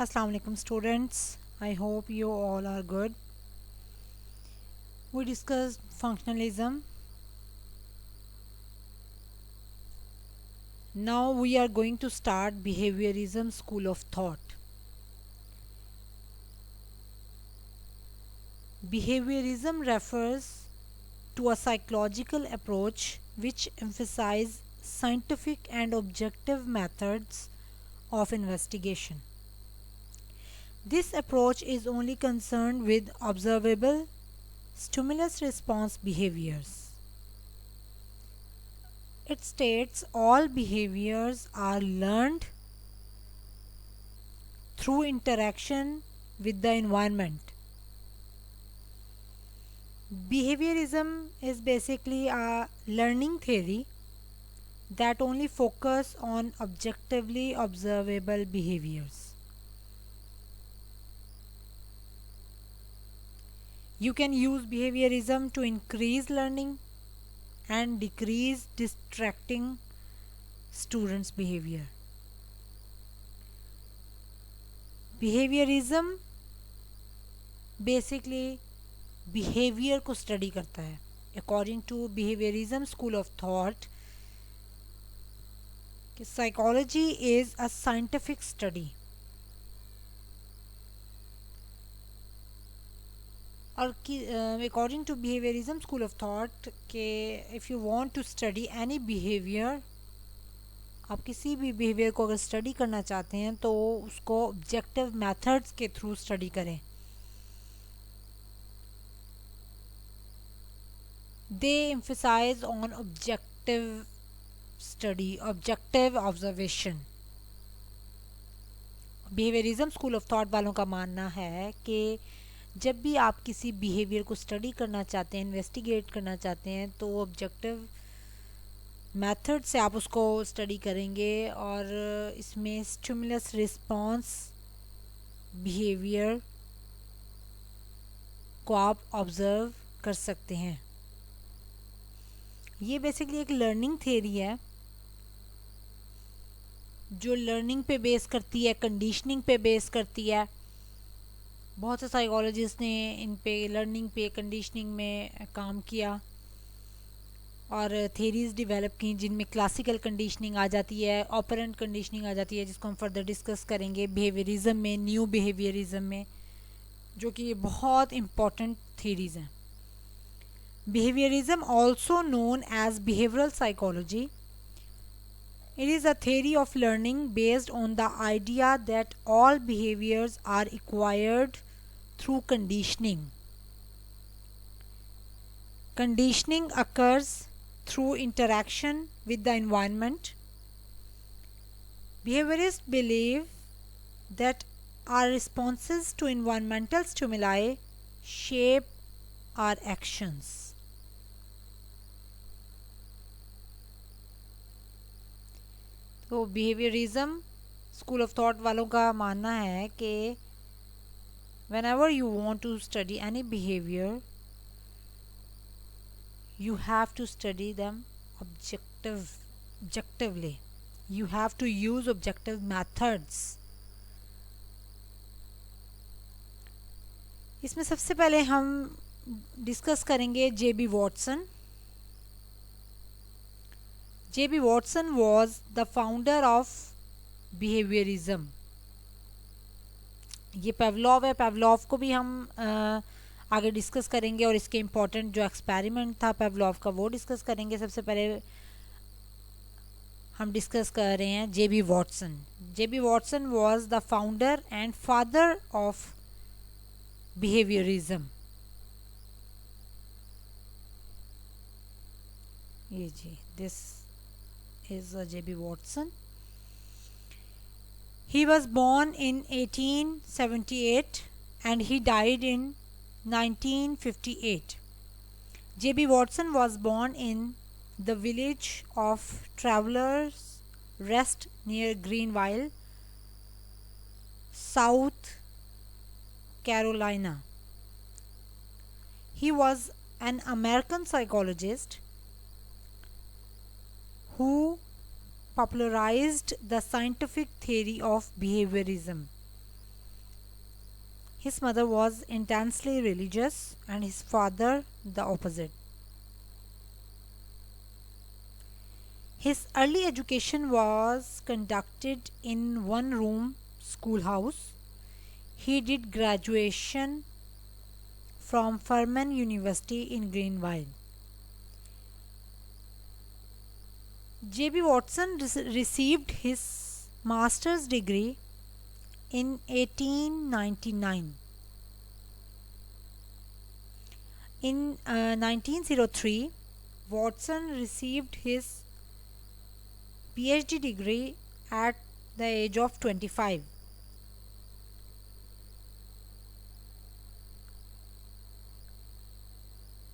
Assalamu alaikum students. I hope you all are good. We discussed functionalism. Now we are going to start behaviorism school of thought. Behaviorism refers to a psychological approach which emphasizes scientific and objective methods of investigation. This approach is only concerned with observable stimulus response behaviors. It states all behaviors are learned through interaction with the environment. Behaviorism is basically a learning theory that only focus on objectively observable behaviors. You can use behaviorism to increase learning and decrease distracting students' behavior. Behaviorism basically behavior को study करता है. According to behaviorism school of thought, psychology is a scientific study. और according to behaviorism school of thought कि if you want to study any behavior, आप किसी भी behaviour को अगर स्टडी करना चाहते हैं तो उसको ऑब्जेक्टिव मेथड्स के थ्रू स्टडी करें. They emphasise on objective study, objective observation. Behaviourism school of thought वालों का मानना है कि जब भी आप किसी बिहेवियर को स्टडी करना चाहते हैं, इन्वेस्टिगेट करना चाहते हैं, तो ऑब्जेक्टिव मेथड से आप उसको स्टडी करेंगे और इसमें स्टिमुलस रिस्पॉन्स बिहेवियर को आप ऑब्जर्व कर सकते हैं. ये बेसिकली एक लर्निंग थ्योरी है जो लर्निंग पे बेस करती है, कंडीशनिंग पे बेस करती है. बहुत से साइकोलॉजिस्ट ने इन पे लर्निंग पे, कंडीशनिंग में काम किया और थेरीज डेवलप की जिनमें क्लासिकल कंडीशनिंग आ जाती है, ऑपरेंट कंडीशनिंग आ जाती है, जिसको हम फर्दर डिस्कस करेंगे बिहेवियरिज्म में, न्यू बिहेवियरिज्म में, जो कि ये बहुत इम्पॉर्टेंट थेरीज हैं. Behaviourism also known as behavioural psychology. It is a theory of learning based on the idea that all behaviors are acquired through conditioning. Conditioning occurs through interaction with the environment. Behaviorists believe that our responses to environmental stimuli shape our actions. तो behaviourism school of thought वालों का मानना है कि whenever you want to study any behavior, you have to study them objectively. You have to use objective methods. इसमें सबसे पहले हम डिस्कस करेंगे JB. Watson. J.B. Watson was the founder of behaviorism. ये पेवलॉव है. पेवलॉव को भी हम आगे डिस्कस करेंगे और इसके इम्पोर्टेंट जो एक्सपेरिमेंट था पेवलॉव का वो डिस्कस करेंगे. सबसे पहले हम डिस्कस कर रहे हैं JB. Watson. JB. Watson was the founder and father of behaviorism. ये जी, this is J.B. Watson. He was born in 1878 and he died in 1958. J.B. Watson was born in the village of Travelers Rest near Greenville, South Carolina. He was an American psychologist who popularized the scientific theory of behaviorism. His mother was intensely religious and his father the opposite. His early education was conducted in one-room schoolhouse. He did graduation from Furman University in Greenville. J.B. Watson received his master's degree in 1899. In 1903, Watson received his PhD degree at the age of 25.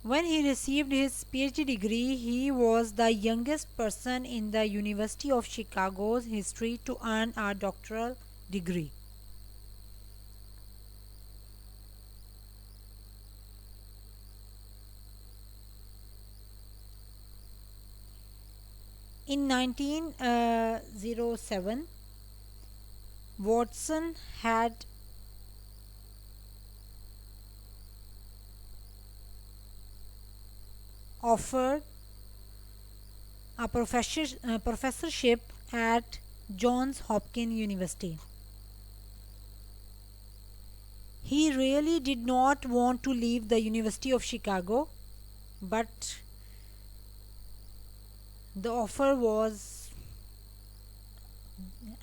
When he received his PhD degree, he was the youngest person in the University of Chicago's history to earn a doctoral degree. In 1907, Watson had offered a professorship at Johns Hopkins University. He really did not want to leave the University of Chicago, but the offer was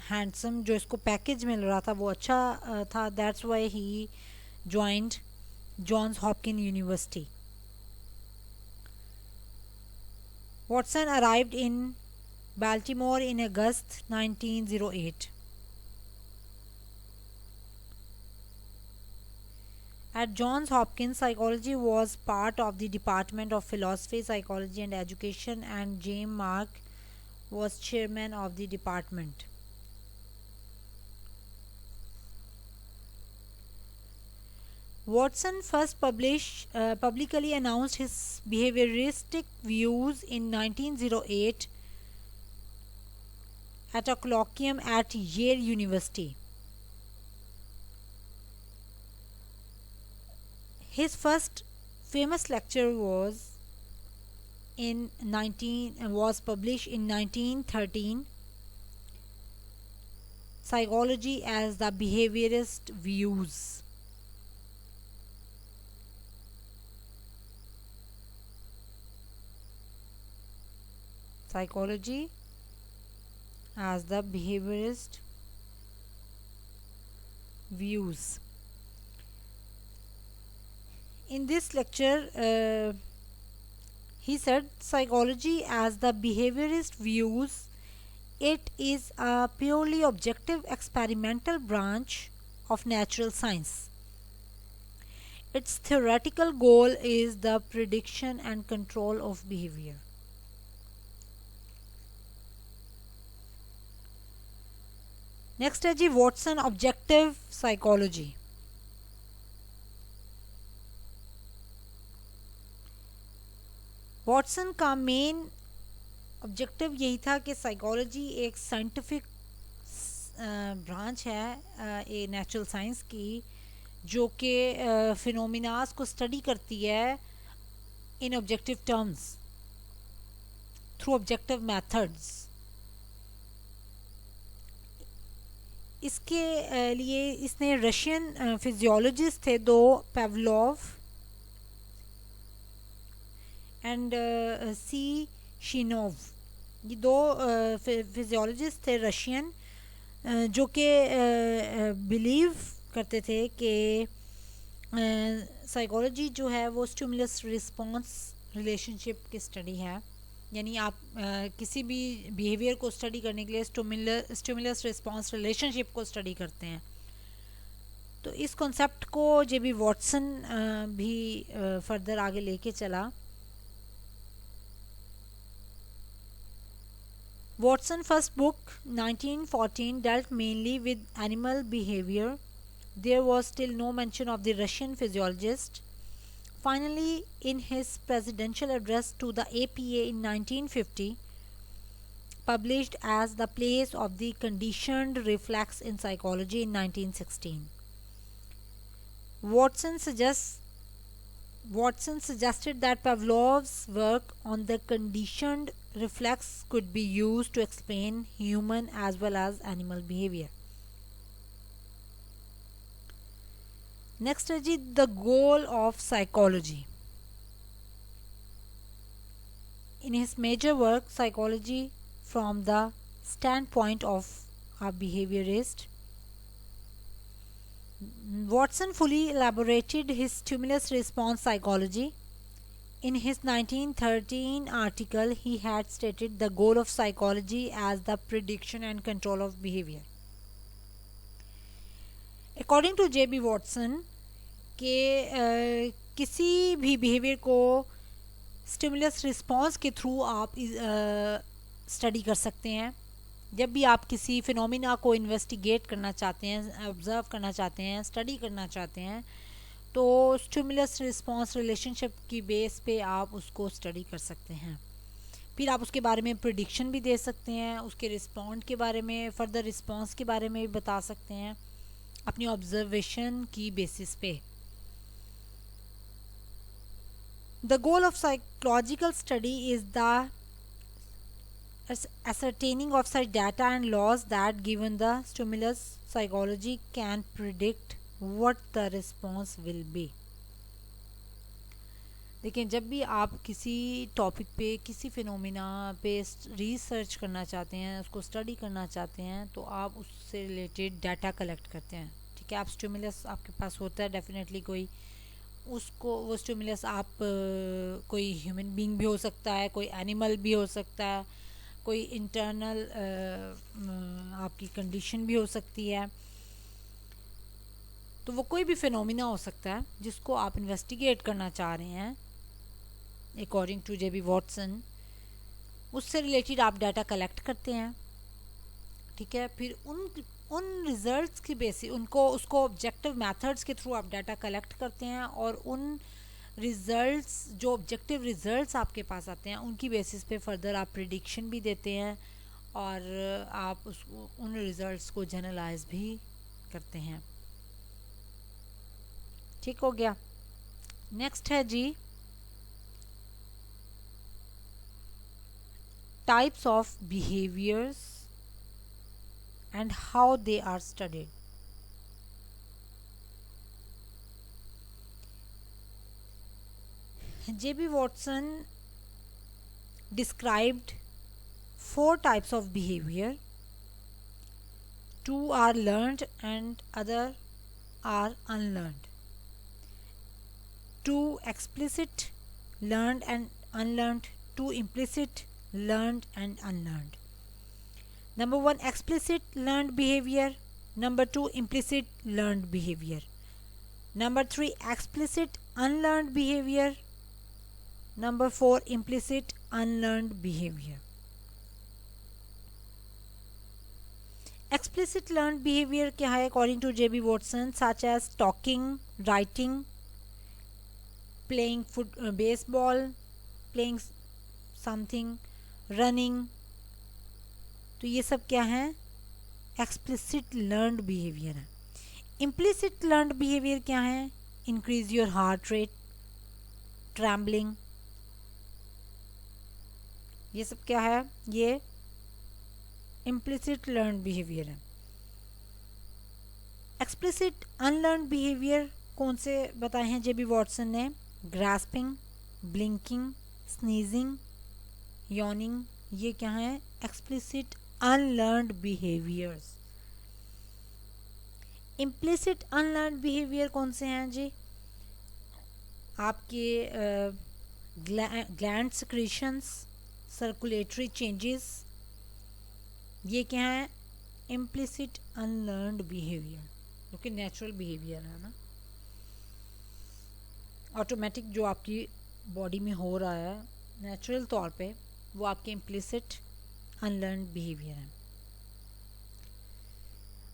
handsome. जो इसको package मिल रहा था वो अच्छा था. That's why he joined Johns Hopkins University. Watson arrived in Baltimore in August 1908. At Johns Hopkins, psychology was part of the Department of Philosophy, Psychology and Education, and James Mark was chairman of the department. Watson first publicly announced his behavioristic views in 1908 at a colloquium at Yale University. His first famous lecture was published in 1913, Psychology as the Behaviorist Views. Psychology as the Behaviorist Views. In this lecture, he said psychology as the behaviorist views it is a purely objective experimental branch of natural science. Its theoretical goal is the prediction and control of behavior. Next है जी Watson objective psychology. Watson का main objective यही था कि psychology एक scientific branch है a natural science की जो कि फिनोमिनास को स्टडी करती है in objective terms through objective methods. इसके लिए इसने रशियन फिजियोलॉजिस्ट थे दो, पेवलोव एंड सी शिनोव. ये दो फिजियोलॉजिस्ट थे रशियन जो कि बिलीव करते थे कि साइकोलॉजी जो है वो स्टिमुलस रिस्पॉन्स रिलेशनशिप की स्टडी है. यानी आप किसी भी बिहेवियर को स्टडी करने के लिए स्टिमुलस रिस्पॉन्स रिलेशनशिप को स्टडी करते हैं. तो इस कॉन्सेप्ट को जेबी वॉटसन भी फर्दर आगे लेके चला. Watson first book 1914 dealt mainly with animal behavior. There was still no mention of the Russian physiologist. Finally, in his presidential address to the APA in 1950, published as The Place of the Conditioned Reflex in Psychology in 1916, Watson suggests Watson suggested that Pavlov's work on the conditioned reflex could be used to explain human as well as animal behavior. Next है जी the goal of psychology. In his major work Psychology from the standpoint of a behaviorist, Watson fully elaborated his stimulus response psychology. In his 1913 article, he had stated the goal of psychology as the prediction and control of behavior. According to J.B. Watson, किसी भी behaviour को stimulus response के through आप study कर सकते हैं. जब भी आप किसी फिनोमिना को इन्वेस्टिगेट करना चाहते हैं, ऑब्ज़र्व करना चाहते हैं, स्टडी करना चाहते हैं, तो स्टिमुलस रिस्पॉन्स रिलेशनशिप की बेस पे आप उसको स्टडी कर सकते हैं. फिर आप उसके बारे में प्रिडिक्शन भी दे सकते हैं, उसके रिस्पॉन्ड के बारे में, फर्दर रिस्पॉन्स के बारे में भी बता सकते हैं अपनी ऑब्जर्वेशन की बेसिस पे. The goal of psychological study is the ascertaining of such data and laws that given the stimulus psychology can predict what the response will be. देखिए, जब भी आप किसी टॉपिक पे, किसी फिनोमिना पे रिसर्च करना चाहते हैं, उसको स्टडी करना चाहते हैं, तो आप उससे रिलेटेड डाटा कलेक्ट करते हैं. ठीक है, आप स्टिमुलस आपके पास होता है डेफिनेटली कोई, उसको वो स्टिमुलस आप कोई ह्यूमन बीइंग भी हो सकता है, कोई एनिमल भी हो सकता है, कोई इंटरनल आपकी कंडीशन भी हो सकती है. तो वो कोई भी फिनोमिना हो सकता है जिसको आप इन्वेस्टिगेट करना चाह रहे हैं अकॉर्डिंग टू J.B. वॉटसन. उससे रिलेटेड आप डाटा कलेक्ट करते हैं. ठीक है, फिर उन रिजल्ट्स की बेसिस उसको ऑब्जेक्टिव मेथड्स के थ्रू आप डाटा कलेक्ट करते हैं, और उन रिज़ल्ट्स, जो ऑब्जेक्टिव रिज़ल्ट्स आपके पास आते हैं, उनकी बेसिस पे फर्दर आप प्रिडिक्शन भी देते हैं, और आप उन रिज़ल्ट्स को जनरलाइज भी करते हैं. ठीक हो गया. नेक्स्ट है जी types of behaviours and how they are studied. J.B. Watson described 4 types of behavior. 2 are learned and other are unlearned. 2 explicit learned and unlearned. 2 implicit learned and unlearned. Number 1 explicit learned behavior. Number 2 implicit learned behavior. Number 3 explicit unlearned behavior. Number 4 implicit unlearned behavior. Explicit learned behavior क्या है according to J.B. Watson, such as talking, writing, playing baseball, playing something, running. तो ये सब क्या है? Explicit learned behavior है. Implicit learned behavior क्या है? Increase your heart rate, trembling. ये सब क्या है? ये implicit learned behavior है. explicit unlearned behavior कौन से बताए हैं J.B. वॉटसन ने? grasping, blinking, sneezing, yawning. ये क्या है? explicit unlearned behaviors. implicit unlearned behavior कौन से हैं जी? आपके gland secretions, सर्कुलेटरी चेंजेस, ये क्या है? इम्प्लिसिट अनलर्नड बिहेवियर, जो कि नेचुरल बिहेवियर है ना, ऑटोमेटिक जो आपकी बॉडी में हो रहा है नेचुरल तौर पे, वो आपके इम्प्लिसिट अनलर्नड बिहेवियर है.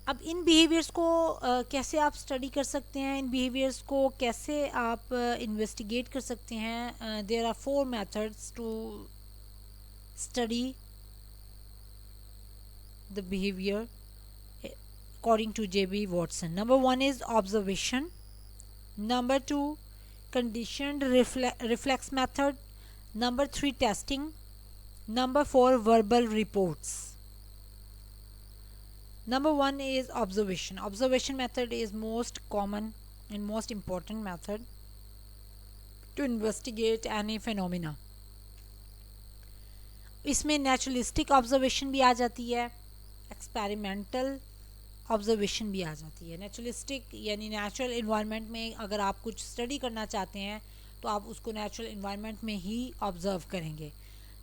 अब इन बिहेवियर्स को कैसे आप स्टडी कर सकते हैं, इन बिहेवियर्स को कैसे आप इन्वेस्टिगेट कर सकते हैं? There are 4 methods to study the behavior according to J.B. Watson. Number 1 is observation. Number 2, conditioned reflex method. Number 3, testing. Number 4, verbal reports. Number 1 is observation. Observation method is most common and most important method to investigate any phenomena. इसमें naturalistic observation भी आ जाती है, experimental observation भी आ जाती है. Naturalistic यानी natural environment में अगर आप कुछ स्टडी करना चाहते हैं तो आप उसको नेचुरल इन्वायरमेंट में ही ऑब्ज़र्व करेंगे.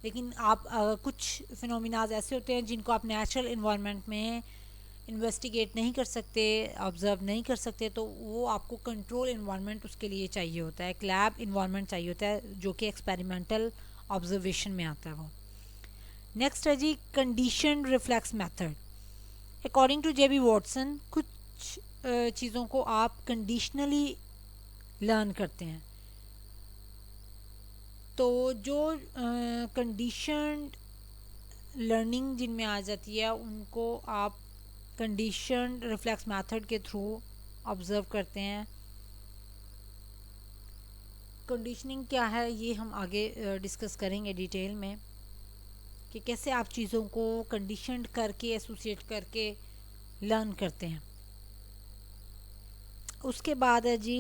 लेकिन आप कुछ फिनोमिनाज ऐसे होते हैं जिनको आप नेचुरल इन्वायरमेंट में इन्वेस्टिगेट नहीं कर सकते, ऑब्ज़र्व नहीं कर सकते, तो वो आपको कंट्रोल इन्वायरमेंट उसके लिए चाहिए होता है, एक लैब इन्वायरमेंट चाहिए होता है जो कि एक्सपेरिमेंटल ऑब्जर्वेशन में आता है. वो नेक्स्ट है जी conditioned reflex method. According to J B Watson कुछ चीज़ों को आप कंडीशनली लर्न करते हैं. तो जो कंडीशनड लर्निंग जिनमें आ जाती है उनको आप कंडीशनड रिफ्लेक्स मेथड के थ्रू ऑब्ज़र्व करते हैं. कंडीशनिंग क्या है ये हम आगे डिस्कस करेंगे डिटेल में कि कैसे आप चीज़ों को कंडीशनड करके एसोसिएट करके लर्न करते हैं. उसके बाद है जी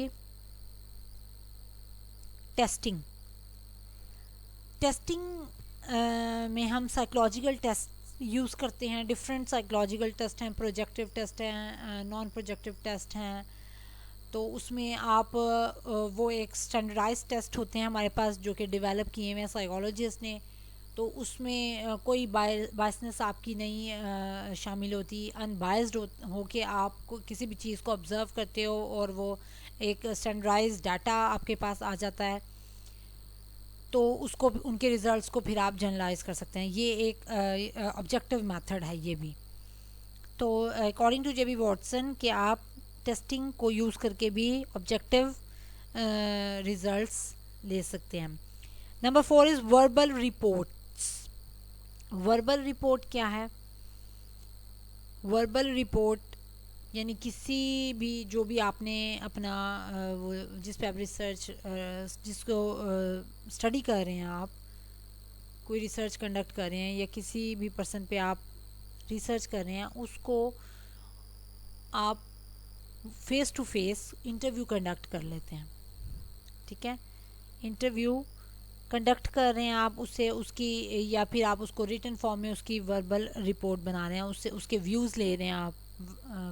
टेस्टिंग. टेस्टिंग में हम साइकोलॉजिकल टेस्ट यूज़ करते हैं. डिफरेंट साइकोलॉजिकल टेस्ट हैं, प्रोजेक्टिव टेस्ट हैं, नॉन प्रोजेक्टिव टेस्ट हैं. तो उसमें आप वो एक स्टैंडर्डाइज टेस्ट होते हैं हमारे पास जो कि डेवलप किए हुए हैं साइकोलॉजिस्ट ने. तो उसमें कोई बायसनेस आपकी नहीं शामिल होती. अनबायस्ड हो के आप किसी भी चीज़ को ऑब्ज़र्व करते हो और वो एक स्टैंडर्डाइज डाटा आपके पास आ जाता है, तो उसको उनके रिजल्ट्स को फिर आप जनरलाइज कर सकते हैं. ये एक ऑब्जेक्टिव मेथड है ये भी. तो अकॉर्डिंग टू जेबी वॉटसन कि आप टेस्टिंग को यूज़ करके भी ऑब्जेक्टिव रिजल्ट्स ले सकते हैं. Number 4 is verbal reports. Verbal report क्या है? वर्बल रिपोर्ट यानी किसी भी जो भी आपने अपना वो जिस पे आप रिसर्च जिसको स्टडी कर रहे हैं, आप कोई रिसर्च कंडक्ट कर रहे हैं या किसी भी पर्सन पे आप रिसर्च कर रहे हैं, उसको आप face to face interview conduct कर लेते हैं. ठीक है, इंटरव्यू कंडक्ट कर रहे हैं आप उससे, उसकी या फिर आप उसको रिटन फॉर्म में उसकी वर्बल रिपोर्ट बना रहे हैं, उससे उसके व्यूज़ ले रहे हैं आप.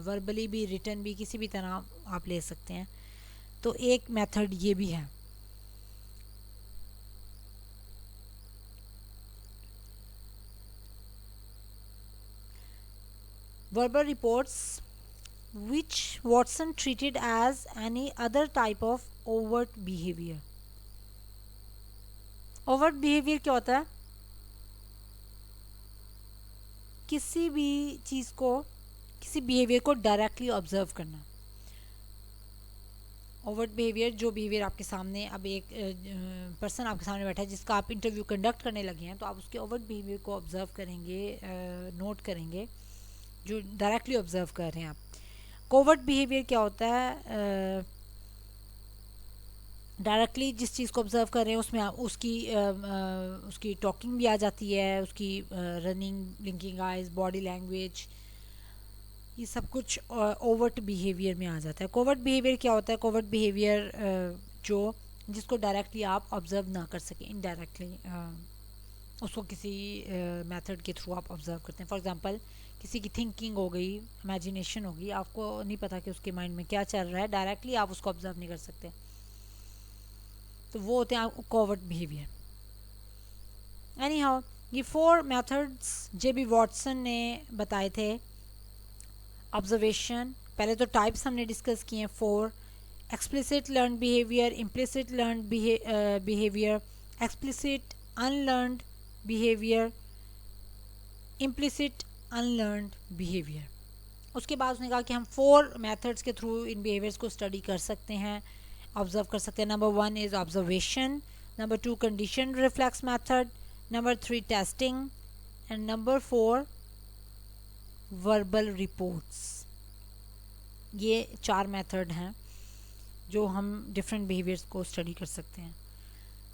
वर्बली भी रिटन भी किसी भी तरह आप ले सकते हैं. तो एक मेथड ये भी है. Verbal reports which Watson treated as any other type of overt behavior. Overt behaviour क्या होता है? किसी भी चीज़ को, किसी बिहेवियर को डायरेक्टली ऑब्जर्व करना. ओवर्ट बिहेवियर जो बिहेवियर आपके सामने, अब एक पर्सन आपके सामने बैठा है जिसका आप इंटरव्यू कंडक्ट करने लगे हैं, तो आप उसके ओवर्ट बिहेवियर को ऑब्जर्व करेंगे, नोट करेंगे, जो डायरेक्टली ऑब्जर्व कर रहे हैं आप. कोवर्ट बिहेवियर क्या होता है? डायरेक्टली जिस चीज़ को ऑब्जर्व कर रहे हैं उसमें आप उसकी टॉकिंग भी आ जाती है, उसकी running, blinking eyes, body language, ये सब कुछ ओवर्ट बिहेवियर में आ जाता है. कोवर्ट बिहेवियर क्या होता है? कोवर्ट बिहेवियर जो जिसको डायरेक्टली आप ऑब्जर्व ना कर सकें, इनडायरेक्टली उसको किसी मेथड के थ्रू आप ऑब्जर्व करते हैं. फॉर एग्जांपल किसी की थिंकिंग हो गई, इमेजिनेशन हो गई, आपको नहीं पता कि उसके माइंड में क्या चल रहा है, डायरेक्टली आप उसको ऑब्जर्व नहीं कर सकते, तो वो होते हैं कोवर्ट बिहेवियर. एनी हाउ, ये 4 मेथड्स जेबी वॉटसन ने बताए थे. ऑब्जर्वेशन, पहले तो टाइप्स हमने डिस्कस किए हैं 4. Explicit learn behaviour, implicit learn behaviour, explicit unlearned behaviour, implicit unlearned behaviour. उसके बाद उसने कहा कि हम 4 मेथड्स के थ्रू इन बिहेवियर्स को स्टडी कर सकते हैं, ऑब्जर्व कर सकते हैं. Number 1 is observation, number 2 condition reflex method, number 3 testing, and number 4 verbal reports. ये 4 मेथड हैं जो हम डिफरेंट बिहेवियर्स को स्टडी कर सकते हैं।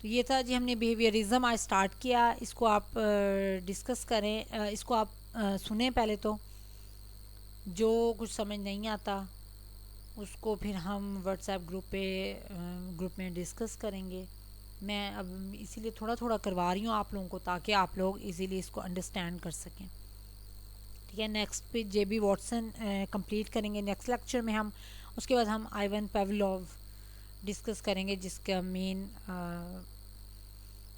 तो ये था जी, हमने बिहेवियरिज्म आज स्टार्ट किया। इसको आप डिस्कस करें, इसको आप सुने पहले तो। जो कुछ समझ नहीं आता उसको फिर हम व्हाट्सएप ग्रुप में डिस्कस करेंगे। मैं अब इसीलिए थोड़ा थोड़ा करवा रही हूँ आप लोगों को, ताकि आप लोग इजीली इसको अंडरस्टैंड कर सकें। ठीक है, नेक्स्ट पे जेबी वॉटसन कंप्लीट करेंगे नेक्स्ट लेक्चर में हम। उसके बाद हम आइवन पावलोव डिस्कस करेंगे, जिसका मेन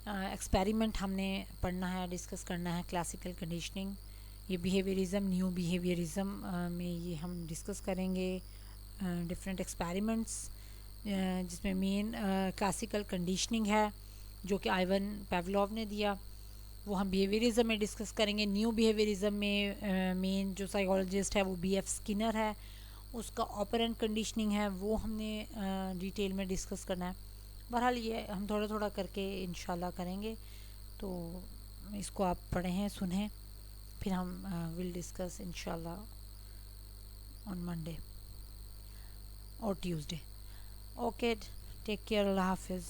एक्सपेरिमेंट हमने पढ़ना है, डिस्कस करना है, क्लासिकल कंडीशनिंग। ये बिहेवियरिज्म, न्यू बिहेवियरिज्म में ये हम डिस्कस करेंगे डिफरेंट एक्सपेरिमेंट्स, जिसमें मेन क्लासिकल कंडीशनिंग है जो कि आइवन पावलोव ने दिया, वो हम बिहेवियरिज्म में डिस्कस करेंगे। न्यू बिहेवियरिज्म में मेन जो साइकोलॉजिस्ट है वो B.F. स्किनर है, उसका ऑपरेंट कंडीशनिंग है, वो हमने डिटेल में डिस्कस करना है। बहरहाल ये हम थोड़ा थोड़ा करके इंशाल्लाह करेंगे। तो इसको आप पढ़ें सुनें, फिर हम विल डिस्कस इंशाल्लाह ऑन मंडे और ट्यूसडे। ओके, टेक केयर, अल्लाह हाफिज़।